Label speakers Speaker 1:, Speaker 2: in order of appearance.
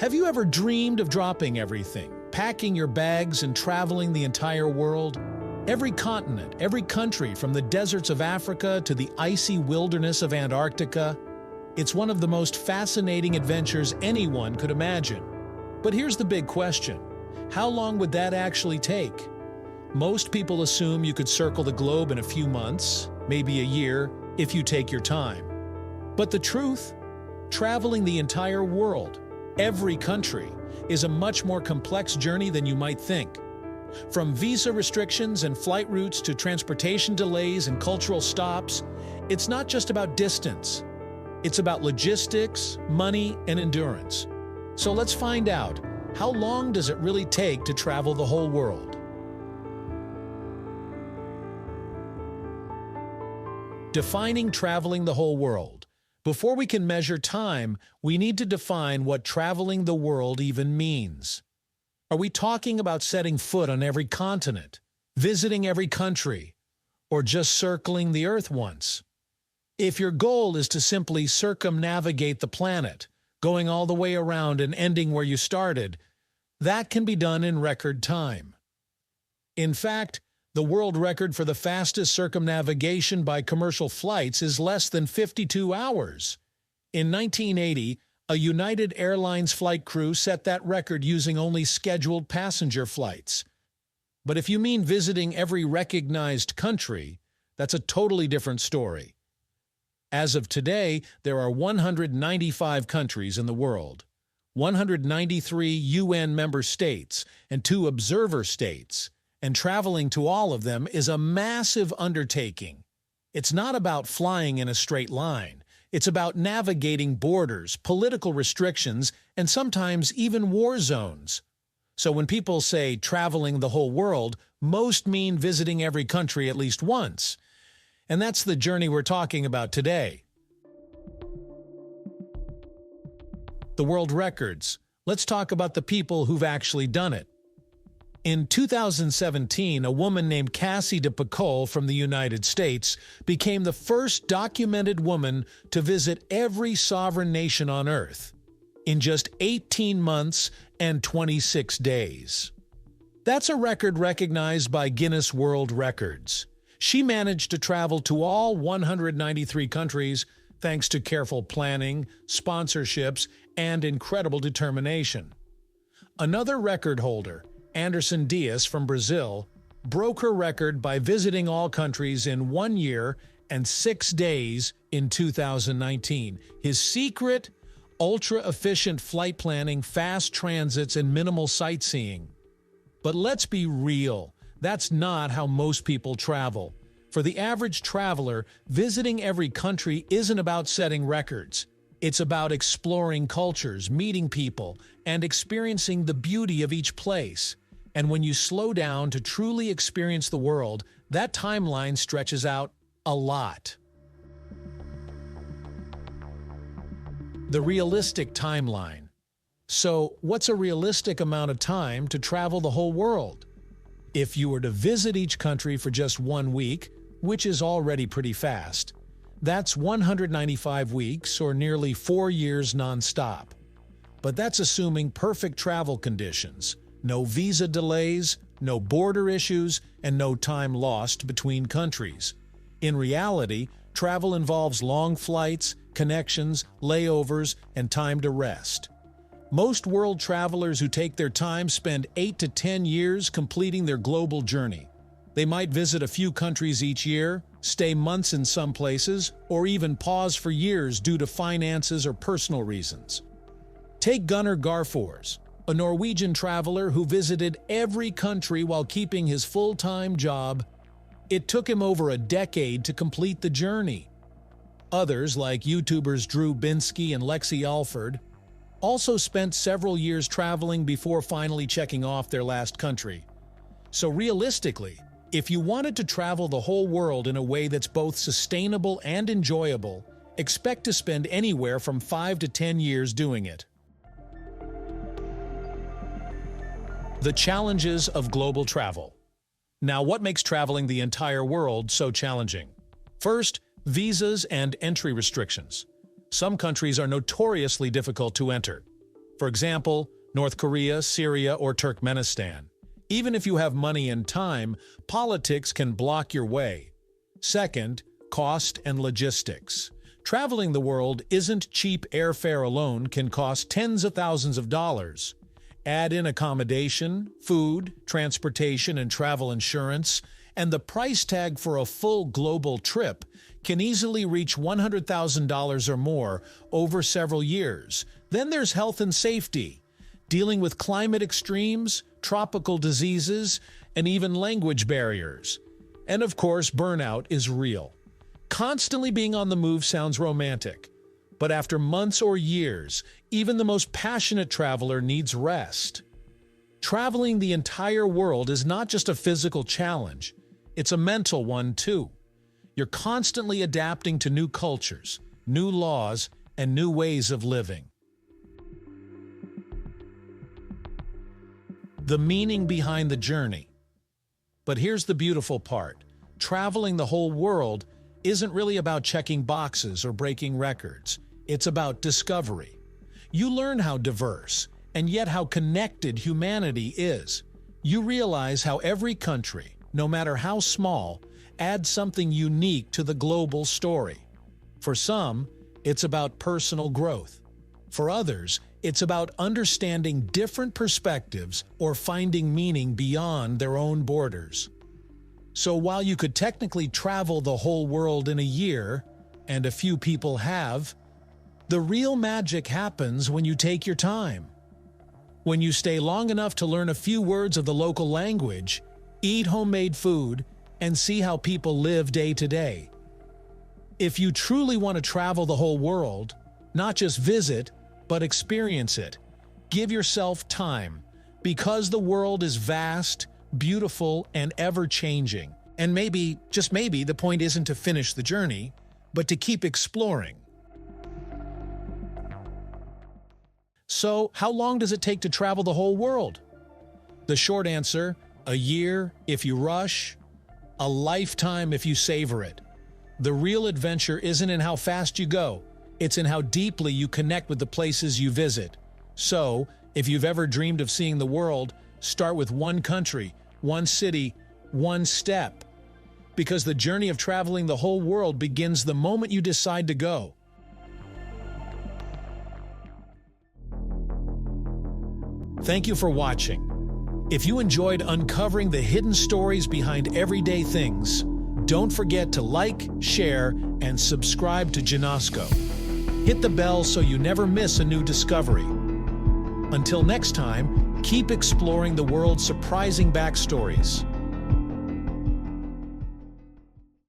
Speaker 1: Have you ever dreamed of dropping everything, packing your bags and traveling the entire world? Every continent, every country, from the deserts of Africa to the icy wilderness of Antarctica. It's one of the most fascinating adventures anyone could imagine. But here's the big question. How long would that actually take? Most people assume you could circle the globe in a few months, maybe a year, if you take your time. But the truth? Traveling the entire world, every country, is a much more complex journey than you might think. From visa restrictions and flight routes to transportation delays and cultural stops, it's not just about distance. It's about logistics, money, and endurance. So let's find out, how long does it really take to travel the whole world? Defining traveling the whole world. Before we can measure time, we need to define what traveling the world even means. Are we talking about setting foot on every continent, visiting every country, or just circling the Earth once? If your goal is to simply circumnavigate the planet, going all the way around and ending where you started, that can be done in record time. In fact, the world record for the fastest circumnavigation by commercial flights is less than 52 hours. In 1980, a United Airlines flight crew set that record using only scheduled passenger flights. But if you mean visiting every recognized country, that's a totally different story. As of today, there are 195 countries in the world, 193 UN member states, and 2 observer states. And traveling to all of them is a massive undertaking. It's not about flying in a straight line. It's about navigating borders, political restrictions, and sometimes even war zones. So when people say traveling the whole world, most mean visiting every country at least once. And that's the journey we're talking about today. The world records. Let's talk about the people who've actually done it. In 2017, a woman named Cassie DePacole from the United States became the first documented woman to visit every sovereign nation on Earth in just 18 months and 26 days. That's a record recognized by Guinness World Records. She managed to travel to all 193 countries thanks to careful planning, sponsorships, and incredible determination. Another record holder, Anderson Dias from Brazil, broke her record by visiting all countries in 1 year and 6 days in 2019. His secret? Ultra-efficient flight planning, fast transits, and minimal sightseeing. But let's be real, that's not how most people travel. For the average traveler, visiting every country isn't about setting records. It's about exploring cultures, meeting people, and experiencing the beauty of each place. And when you slow down to truly experience the world, that timeline stretches out a lot. The realistic timeline. So, what's a realistic amount of time to travel the whole world? If you were to visit each country for just 1 week, which is already pretty fast, that's 195 weeks or nearly 4 years non-stop. But that's assuming perfect travel conditions. No visa delays, no border issues, and no time lost between countries. In reality, travel involves long flights, connections, layovers, and time to rest. Most world travelers who take their time spend 8 to 10 years completing their global journey. They might visit a few countries each year, stay months in some places, or even pause for years due to finances or personal reasons. Take Gunnar Garfors, a Norwegian traveler who visited every country while keeping his full-time job. It took him over a decade to complete the journey. Others, like YouTubers Drew Binsky and Lexi Alford, also spent several years traveling before finally checking off their last country. So realistically, if you wanted to travel the whole world in a way that's both sustainable and enjoyable, expect to spend anywhere from 5 to 10 years doing it. The challenges of global travel. Now, what makes traveling the entire world so challenging? First, visas and entry restrictions. Some countries are notoriously difficult to enter. For example, North Korea, Syria, or Turkmenistan. Even if you have money and time, politics can block your way. Second, cost and logistics. Traveling the world isn't cheap. Airfare alone can cost tens of thousands of dollars. Add in accommodation, food, transportation, and travel insurance, and the price tag for a full global trip can easily reach $100,000 or more over several years. Then there's health and safety, dealing with climate extremes, tropical diseases, and even language barriers. And of course, burnout is real. Constantly being on the move sounds romantic, but after months or years, even the most passionate traveler needs rest. Traveling the entire world is not just a physical challenge, it's a mental one too. You're constantly adapting to new cultures, new laws, and new ways of living. The meaning behind the journey. But here's the beautiful part. Traveling the whole world isn't really about checking boxes or breaking records. It's about discovery. You learn how diverse and yet how connected humanity is. You realize how every country, no matter how small, adds something unique to the global story. For some, it's about personal growth. For others, it's about understanding different perspectives or finding meaning beyond their own borders. So while you could technically travel the whole world in a year, and a few people have, the real magic happens when you take your time. When you stay long enough to learn a few words of the local language, eat homemade food, and see how people live day to day. If you truly want to travel the whole world, not just visit, but experience it, give yourself time, because the world is vast, beautiful, and ever-changing. And maybe, just maybe, the point isn't to finish the journey, but to keep exploring. So, how long does it take to travel the whole world? The short answer, a year if you rush, a lifetime if you savor it. The real adventure isn't in how fast you go, it's in how deeply you connect with the places you visit. So, if you've ever dreamed of seeing the world, start with one country, one city, one step. Because the journey of traveling the whole world begins the moment you decide to go. Thank you for watching. If you enjoyed uncovering the hidden stories behind everyday things, don't forget to like, share, and subscribe to Janasco. Hit the bell so you never miss a new discovery. Until next time, keep exploring the world's surprising backstories.